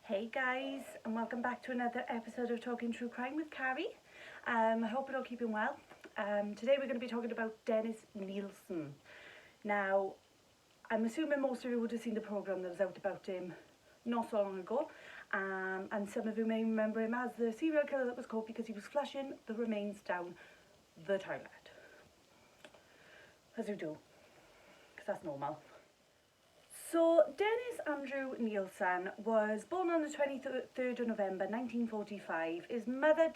Hey guys, and welcome back to another episode of Talking True Crime with Carrie. I hope you're all keeping well. Today we're going to be talking about Dennis Nilsen. Now, I'm assuming most of you would have seen the programme that was out about him not so long ago, and some of you may remember him as the serial killer that was caught because he was flushing the remains down the toilet. As you do, because that's normal. So, Dennis Andrew Nilsen was born on the 23rd of November 1945. His mother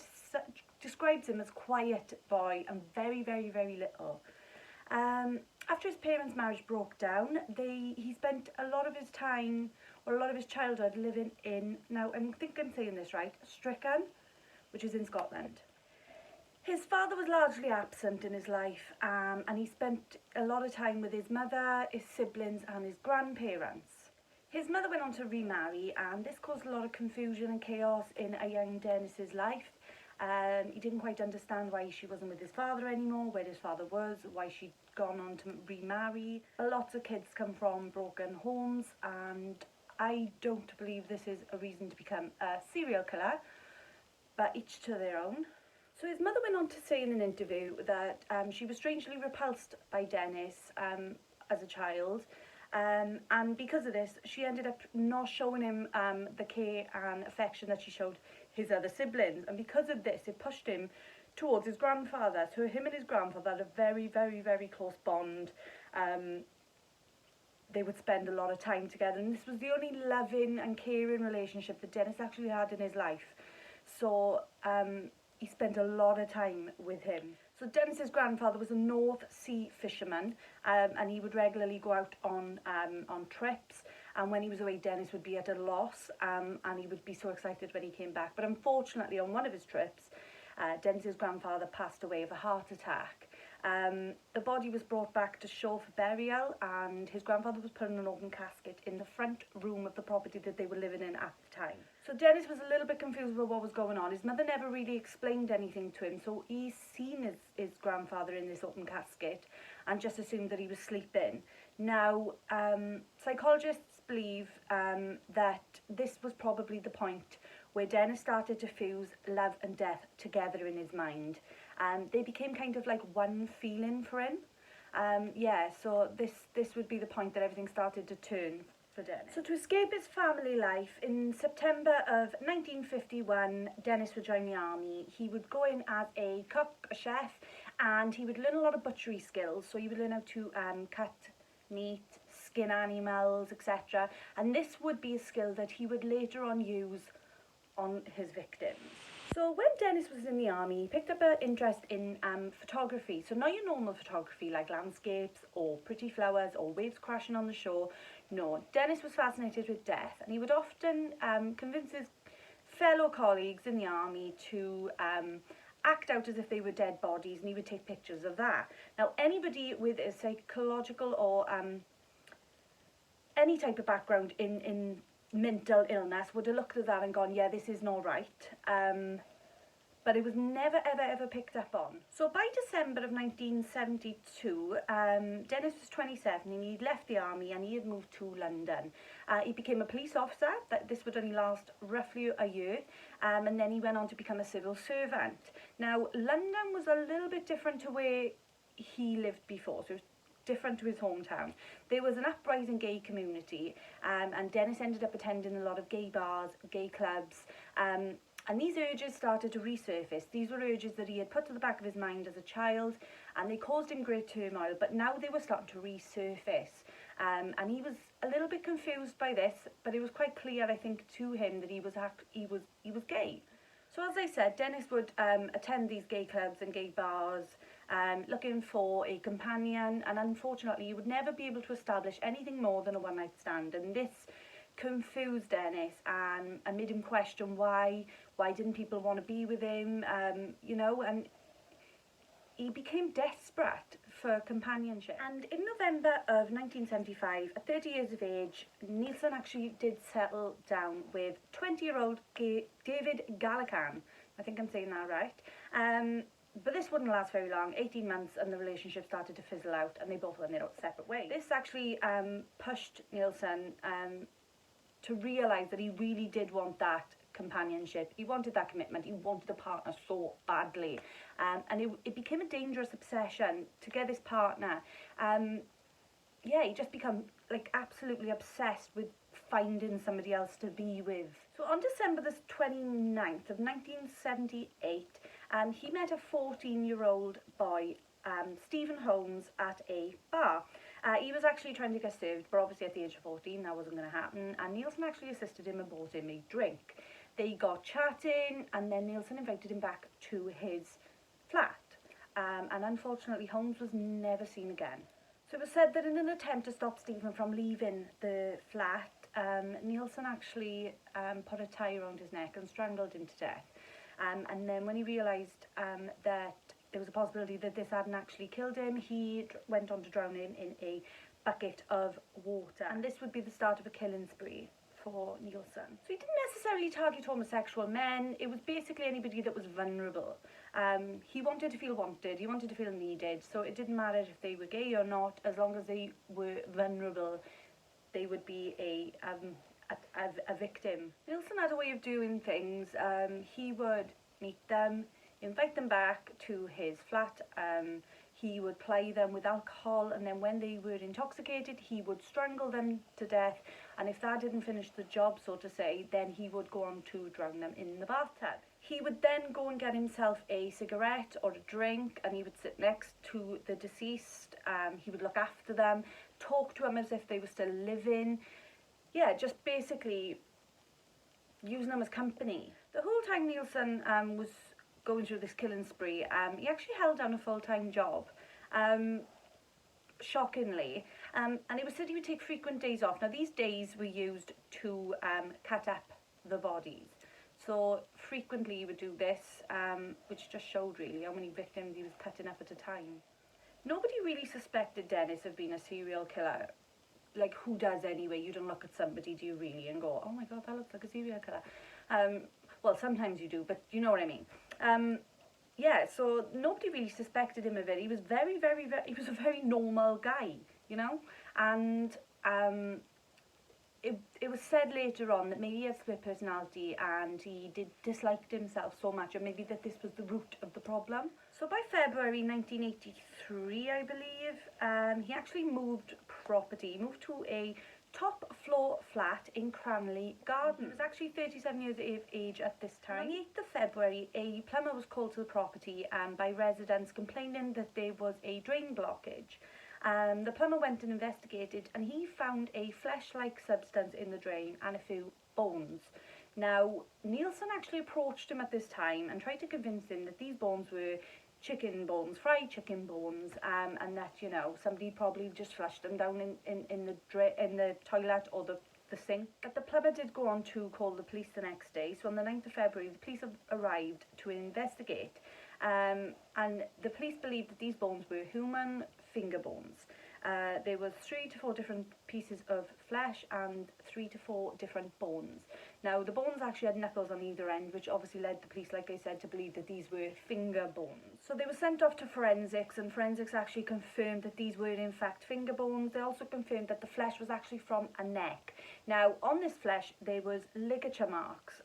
describes him as quiet boy and very, very, very little. After his parents' marriage broke down, he spent a lot of his time, or a lot of his childhood, living in, now I think I'm saying this right, Stricken, which is in Scotland. His father was largely absent in his life, and he spent a lot of time with his mother, his siblings and his grandparents. His mother went on to remarry, and this caused a lot of confusion and chaos in a young Dennis's life. He didn't quite understand why she wasn't with his father anymore, where his father was, why she'd gone on to remarry. Lots of kids come from broken homes, and I don't believe this is a reason to become a serial killer, but each to their own. So his mother went on to say in an interview that she was strangely repulsed by Dennis as a child, and because of this she ended up not showing him the care and affection that she showed his other siblings, and because of this it pushed him towards his grandfather. So him and his grandfather had a very, very, very close bond. They would spend a lot of time together, and this was the only loving and caring relationship that Dennis actually had in his life. So he spent a lot of time with him. So Dennis's grandfather was a North Sea fisherman, and he would regularly go out on trips, and when he was away Dennis would be at a loss, and he would be so excited when he came back. But unfortunately on one of his trips, Dennis's grandfather passed away of a heart attack. The body was brought back to shore for burial, and his grandfather was put in an open casket in the front room of the property that they were living in at the time. So Dennis was a little bit confused about what was going on. His mother never really explained anything to him, so he's seen his grandfather in this open casket and just assumed that he was sleeping. Now, psychologists believe that this was probably the point where Dennis started to fuse love and death together in his mind. They became kind of like one feeling for him. So this would be the point that everything started to turn for Dennis. So to escape his family life, in September of 1951, Dennis would join the army. He would go in as a cook, a chef, and he would learn a lot of butchery skills. So he would learn how to cut meat, skin animals, etc. And this would be a skill that he would later on use on his victims. So when Dennis was in the army, he picked up an interest in photography. So not your normal photography like landscapes or pretty flowers or waves crashing on the shore. No, Dennis was fascinated with death, and he would often convince his fellow colleagues in the army to act out as if they were dead bodies, and he would take pictures of that. Now, anybody with a psychological or any type of background in mental illness would have looked at that and gone, yeah, this is not right. But it was never, ever picked up on. So by December of 1972, Dennis was 27 and he'd left the army and he had moved to London. He became a police officer. This would only last roughly a year, and then he went on to become a civil servant. Now, London was a little bit different to where he lived before, so it was different to his hometown. There was an uprising gay community, and Dennis ended up attending a lot of gay bars, gay clubs, and these urges started to resurface. These were urges that he had put to the back of his mind as a child, and they caused him great turmoil, but now they were starting to resurface. And he was a little bit confused by this, but it was quite clear, I think, to him that he was gay. So as I said, Dennis would attend these gay clubs and gay bars, looking for a companion, and unfortunately he would never be able to establish anything more than a one-night stand, and this confused Dennis and made him question why didn't people want to be with him, and he became desperate for companionship. And in November of 1975, at 30 years of age, Nilsen actually did settle down with 20-year-old David Gallican. I think I'm saying that right. But this wouldn't last very long, 18 months, and the relationship started to fizzle out and they both went their separate ways. This actually pushed Nilsen to realise that he really did want that companionship. He wanted that commitment. He wanted a partner so badly. And it became a dangerous obsession to get this partner. Yeah, he just became like absolutely obsessed with finding somebody else to be with. So on December the 29th of 1978, he met a 14-year-old boy, Stephen Holmes, at a bar. He was actually trying to get served, but obviously at the age of 14 that wasn't going to happen, and Nilsen actually assisted him and bought him a drink. They got chatting, and then Nilsen invited him back to his flat, and unfortunately Holmes was never seen again. So it was said that in an attempt to stop Stephen from leaving the flat, Nilsen actually put a tie around his neck and strangled him to death. And then when he realised that there was a possibility that this hadn't actually killed him, he went on to drown him in a bucket of water. And this would be the start of a killing spree for Nilsen. So he didn't necessarily target homosexual men. It was basically anybody that was vulnerable. He wanted to feel wanted, he wanted to feel needed, so it didn't matter if they were gay or not. As long as they were vulnerable, they would be a victim. Nilsen had a way of doing things. He would meet them, invite them back to his flat. He would ply them with alcohol, and then when they were intoxicated, he would strangle them to death. And if that didn't finish the job, so to say, then he would go on to drown them in the bathtub. He would then go and get himself a cigarette or a drink, and he would sit next to the deceased. He would look after them, talk to them as if they were still living. Yeah, just basically using them as company. The whole time Nilsen was going through this killing spree, he actually held down a full-time job, shockingly, and he would take frequent days off. Now these days were used to cut up the bodies, so frequently he would do this, which just showed really how many victims he was cutting up at a time. Nobody really suspected Dennis of being a serial killer. Like, who does anyway? You don't look at somebody, do you really, and go, oh my god, that looks like a serial killer. Well, sometimes you do, but you know what I mean. Yeah, so nobody really suspected him of it. He was he was a very normal guy, you know, and it was said later on that maybe he had split personality and he disliked himself so much, or maybe that this was the root of the problem. So by February 1983, I believe, he actually moved property. He moved to a top floor flat in Cranley Garden. He was actually 37 years of age at this time. On the 8th of February, a plumber was called to the property by residents complaining that there was a drain blockage. The plumber went and investigated, and he found a flesh-like substance in the drain and a few bones. Now, Nilsen actually approached him at this time and tried to convince him that these bones were chicken bones, fried chicken bones, and that, you know, somebody probably just flushed them down in the toilet or the sink. But the plumber did go on to call the police the next day. So on the 9th of February, the police arrived to investigate, and the police believed that these bones were human finger bones. There were 3 to 4 different pieces of flesh and 3 to 4 different bones. Now, the bones actually had knuckles on either end, which obviously led the police, like I said, to believe that these were finger bones. So they were sent off to forensics, and forensics actually confirmed that these were in fact finger bones. They also confirmed that the flesh was actually from a neck. Now, on this flesh, there was ligature marks,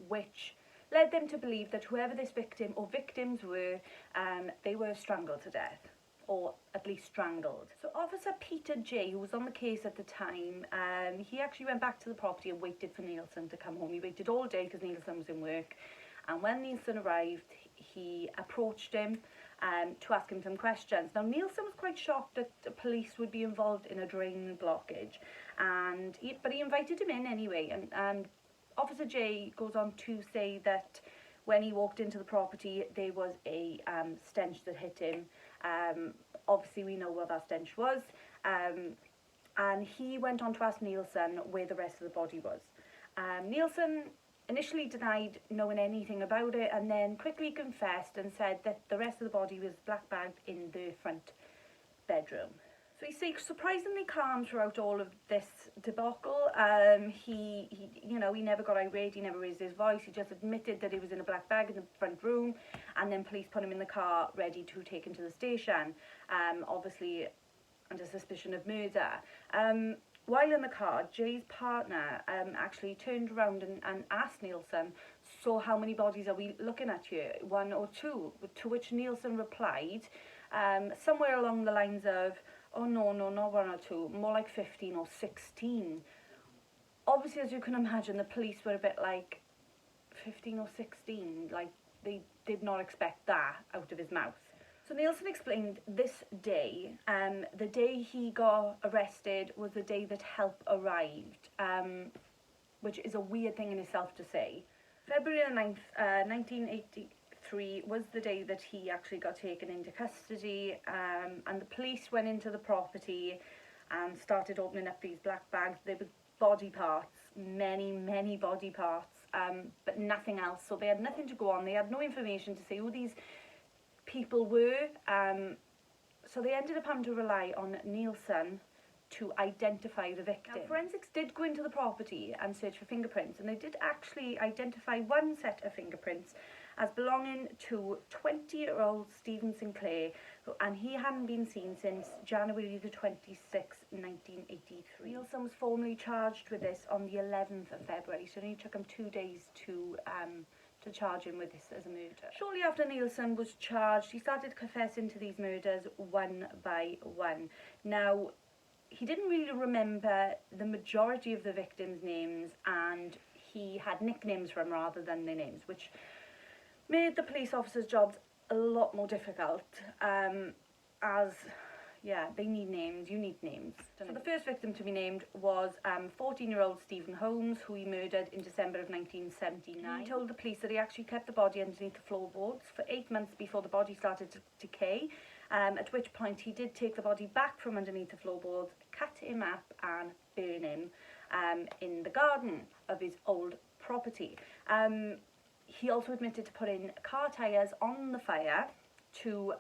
which led them to believe that whoever this victim or victims were, they were strangled to death, or at least strangled. So Officer Peter J, who was on the case at the time, he actually went back to the property and waited for Nilsen to come home. He waited all day because Nilsen was in work, and when Nilsen arrived, he approached him to ask him some questions. Now, Nilsen was quite shocked that the police would be involved in a drain blockage, but he invited him in anyway, and Officer J goes on to say that when he walked into the property, there was a stench that hit him. Obviously, we know what that stench was. And he went on to ask Nilsen where the rest of the body was. Nilsen initially denied knowing anything about it, and then quickly confessed and said that the rest of the body was black bagged in the front bedroom. So he stayed surprisingly calm throughout all of this debacle. He never got irate, he never raised his voice. He just admitted that he was in a black bag in the front room, and then police put him in the car ready to take him to the station, obviously under suspicion of murder. while in the car, Jay's partner actually turned around and asked Nilsen, so how many bodies are we looking at here, 1 or 2? To which Nilsen replied, somewhere along the lines of, oh no, not 1 or 2, more like 15 or 16. Obviously, as you can imagine, the police were a bit like, 15 or 16, like they did not expect that out of his mouth. So Nilsen explained this day, the day he got arrested was the day that help arrived, which is a weird thing in itself to say. February 9th, 1983 was the day that he actually got taken into custody, and the police went into the property and started opening up these black bags. There were body parts, many body parts, but nothing else. So they had nothing to go on. They had no information to say who these people were. So they ended up having to rely on Nilsen to identify the victim. Now, forensics did go into the property and search for fingerprints, and they did actually identify one set of fingerprints as belonging to 20-year-old Stephen Sinclair, and he hadn't been seen since January the 26th, 1983. Nilsen was formally charged with this on the 11th of February, so it only took him 2 days to charge him with this as a murder. Shortly after Nilsen was charged, he started confessing to these murders one by one. Now, he didn't really remember the majority of the victims' names, and he had nicknames for them rather than their names, which made the police officers' jobs a lot more difficult, as, yeah, they need names, you need names. So the first victim to be named was 14-year-old Stephen Holmes, who he murdered in December of 1979. He told the police that he actually kept the body underneath the floorboards for 8 months before the body started to decay, at which point he did take the body back from underneath the floorboards, cut him up and burn him in the garden of his old property. He also admitted to putting car tyres on the fire to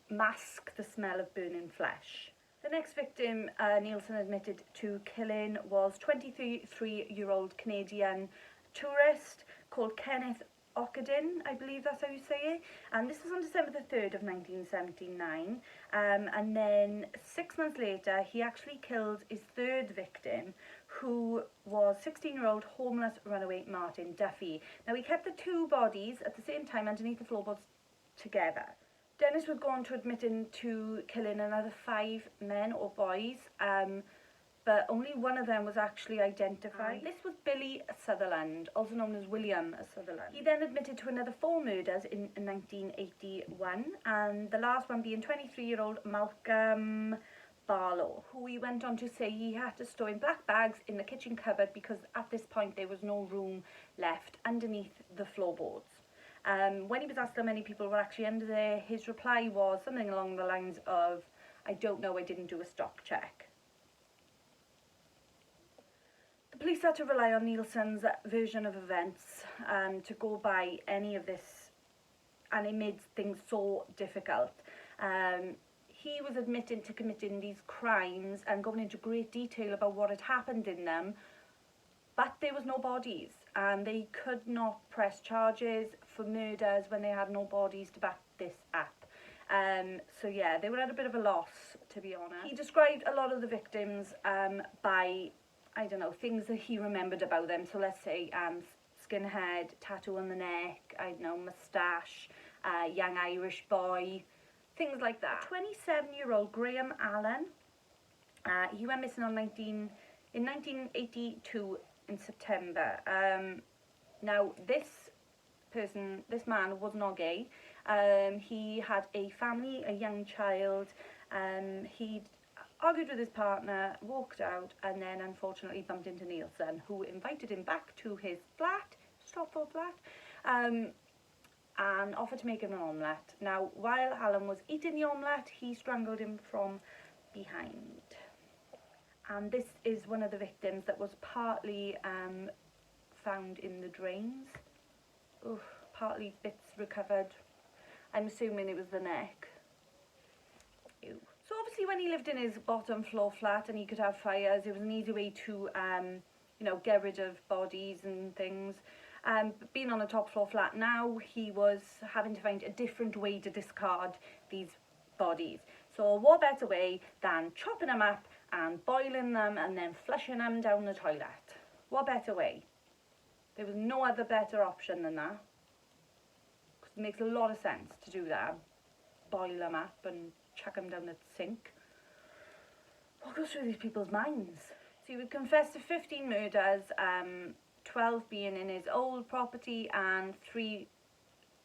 mask the smell of burning flesh. The next victim Nilsen admitted to killing was 23-year-old Canadian tourist called Kenneth Ockenden, I believe that's how you say it, and this was on December the 3rd of 1979, and then 6 months later he actually killed his third victim, who was 16-year-old homeless runaway Martin Duffy. Now, he kept the two bodies at the same time underneath the floorboards together. Dennis would go on to admitting to killing another 5 men or boys, but only one of them was actually identified. This was Billy Sutherland, also known as William Sutherland. He then admitted to another 4 murders in 1981, and the last one being 23-year-old Malcolm Barlow, who he went on to say he had to store in black bags in the kitchen cupboard because at this point there was no room left underneath the floorboards. When he was asked how many people were actually under there, his reply was something along the lines of, I don't know, I didn't do a stock check. The police had to rely on Nilsen's version of events to go by any of this, and it made things so difficult. He was admitting to committing these crimes and going into great detail about what had happened in them, but there was no bodies, and they could not press charges for murders when they had no bodies to back this up. So yeah, they were at a bit of a loss, to be honest. He described a lot of the victims by, I don't know, things that he remembered about them. So let's say skinhead, tattoo on the neck, I don't know, moustache, young Irish boy, things like that. 27-year-old Graham Allen, he went missing in 1982 in September. Now this man was not gay. He had a family, a young child. He'd argued with his partner, walked out, and then unfortunately bumped into Nilsen, who invited him back to his flat, Stratford flat, and offered to make him an omelette. Now, while Alan was eating the omelette, he strangled him from behind. And this is one of the victims that was partly found in the drains. Oof, partly bits recovered. I'm assuming it was the neck. Ew. So obviously when he lived in his bottom floor flat and he could have fires, it was an easy way to, you know, get rid of bodies and things. But being on a top floor flat now, he was having to find a different way to discard these bodies. So what better way than chopping them up and boiling them and then flushing them down the toilet. What better way? There was no other better option than that. Because it makes a lot of sense to do that. Boil them up and chuck them down the sink. What goes through these people's minds? So he would confess to 15 murders, 12 being in his old property and 3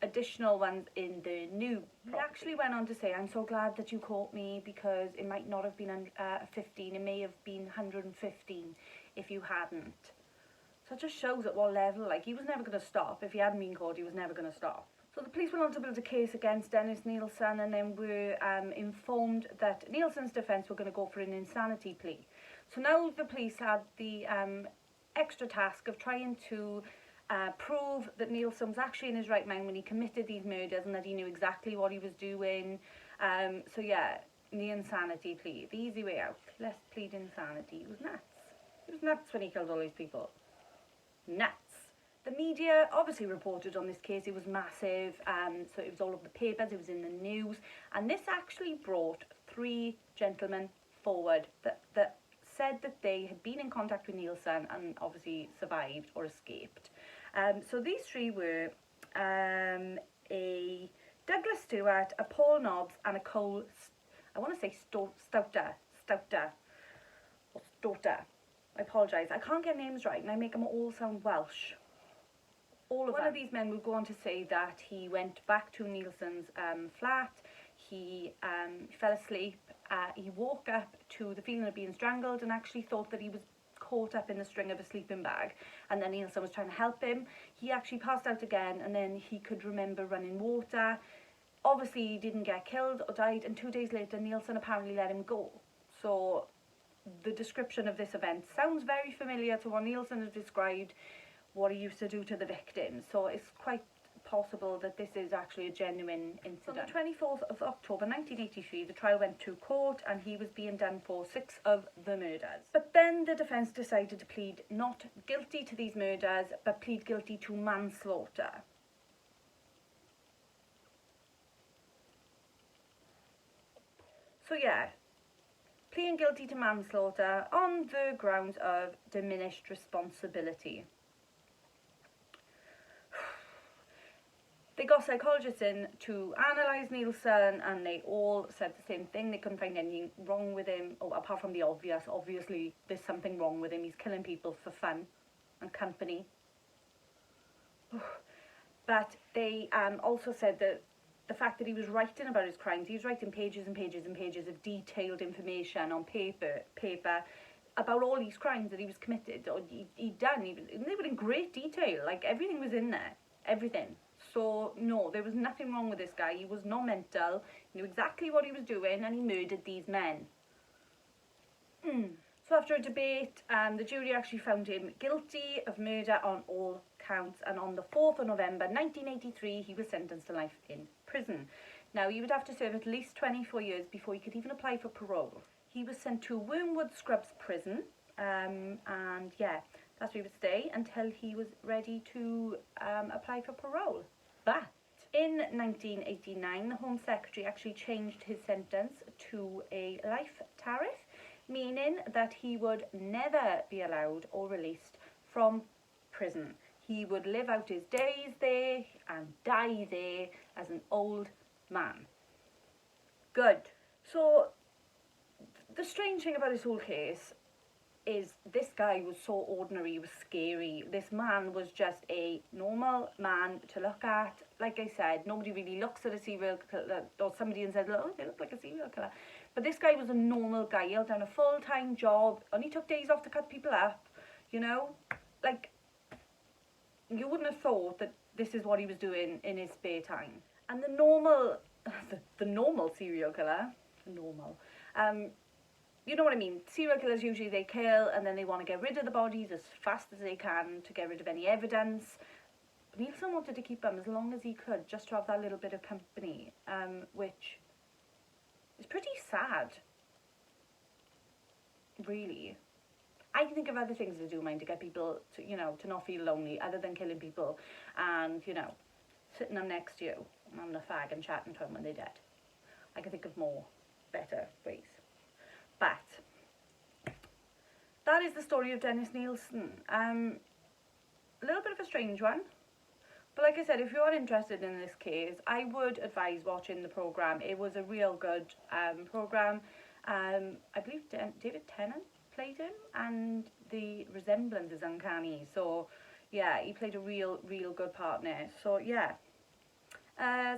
additional ones in the new property. He actually went on to say, I'm so glad that you caught me, because it might not have been 15, it may have been 115 if you hadn't. So it just shows at what level, like, he was never going to stop. If he hadn't been caught, he was never going to stop. So the police went on to build a case against Dennis Nilsen, and then were informed that Nilsen's defence were going to go for an insanity plea. So now the police had the extra task of trying to prove that Nilsen was actually in his right mind when he committed these murders, and that he knew exactly what he was doing. So yeah, the insanity plea, the easy way out. Let's plead insanity. He was nuts. He was nuts when he killed all these people. Nuts. The media obviously reported on this case. It was massive, so it was all over the papers, it was in the news, and this actually brought 3 gentlemen forward that said that they had been in contact with Nilsen and obviously survived or escaped. So these 3 were a Douglas Stewart, a Paul Nobbs, and a Cole, I want to say Stouter. I apologise, I can't get names right and I make them all sound Welsh. All of them. One of these men would go on to say that he went back to Nilsen's flat, he fell asleep, he woke up to the feeling of being strangled and actually thought that he was caught up in the string of a sleeping bag, and then Nilsen was trying to help him. He actually passed out again, and then he could remember running water. Obviously he didn't get killed or died, and 2 days later Nilsen apparently let him go. So the description of this event sounds very familiar to what Nilsen has described what he used to do to the victims, so it's quite possible that this is actually a genuine incident. On the 24th of October 1983, the trial went to court and he was being done for 6 of the murders. But then the defence decided to plead not guilty to these murders, but plead guilty to manslaughter. So yeah, pleading guilty to manslaughter on the grounds of diminished responsibility. They got psychologists in to analyse Nilsen, and they all said the same thing. They couldn't find anything wrong with him, apart from the obvious. Obviously, there's something wrong with him. He's killing people for fun and company. But they also said that the fact that he was writing about his crimes, he was writing pages and pages and pages of detailed information on paper about all these crimes that he was committed or he'd done. They were in great detail, like everything was in there, everything. So no, there was nothing wrong with this guy. He was not mental, he knew exactly what he was doing, and he murdered these men. So after a debate, the jury actually found him guilty of murder on all counts, and on the 4th of November 1983 he was sentenced to life in prison. Now he would have to serve at least 24 years before he could even apply for parole. He was sent to Wormwood Scrubs prison, and yeah, that's where he would stay until he was ready to apply for parole. But in 1989, the Home Secretary actually changed his sentence to a life tariff, meaning that he would never be allowed or released from prison. He would live out his days there and die there as an old man. Good. So the strange thing about this whole case is this guy was so ordinary, he was scary. This man was just a normal man to look at. Like I said, nobody really looks at a serial killer, or somebody and said, oh, they look like a serial killer. But this guy was a normal guy. He held down a full-time job, only took days off to cut people up, you know? Like, you wouldn't have thought that this is what he was doing in his spare time. And the normal, the normal serial killer, you know what I mean, serial killers usually they kill and then they want to get rid of the bodies as fast as they can to get rid of any evidence. But Nilsen wanted to keep them as long as he could, just to have that little bit of company, which is pretty sad, really. I can think of other things to do, mind, to get people to, you know, to not feel lonely, other than killing people and, you know, sitting them next to you and having a fag and chatting to them when they're dead. I can think of more better ways. But that is the story of Dennis Nilsen. A little bit of a strange one. But like I said, if you're interested in this case, I would advise watching the programme. It was a real good programme. I believe David Tennant played him, and the resemblance is uncanny. So yeah, he played a real good part in it. So yeah.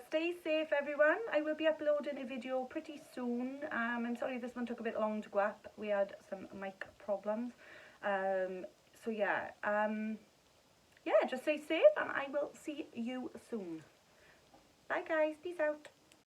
Stay safe, everyone. I will be uploading a video pretty soon. I'm sorry this one took a bit long to go up. We had some mic problems. So yeah. Yeah, just stay safe and I will see you soon. Bye guys, peace out.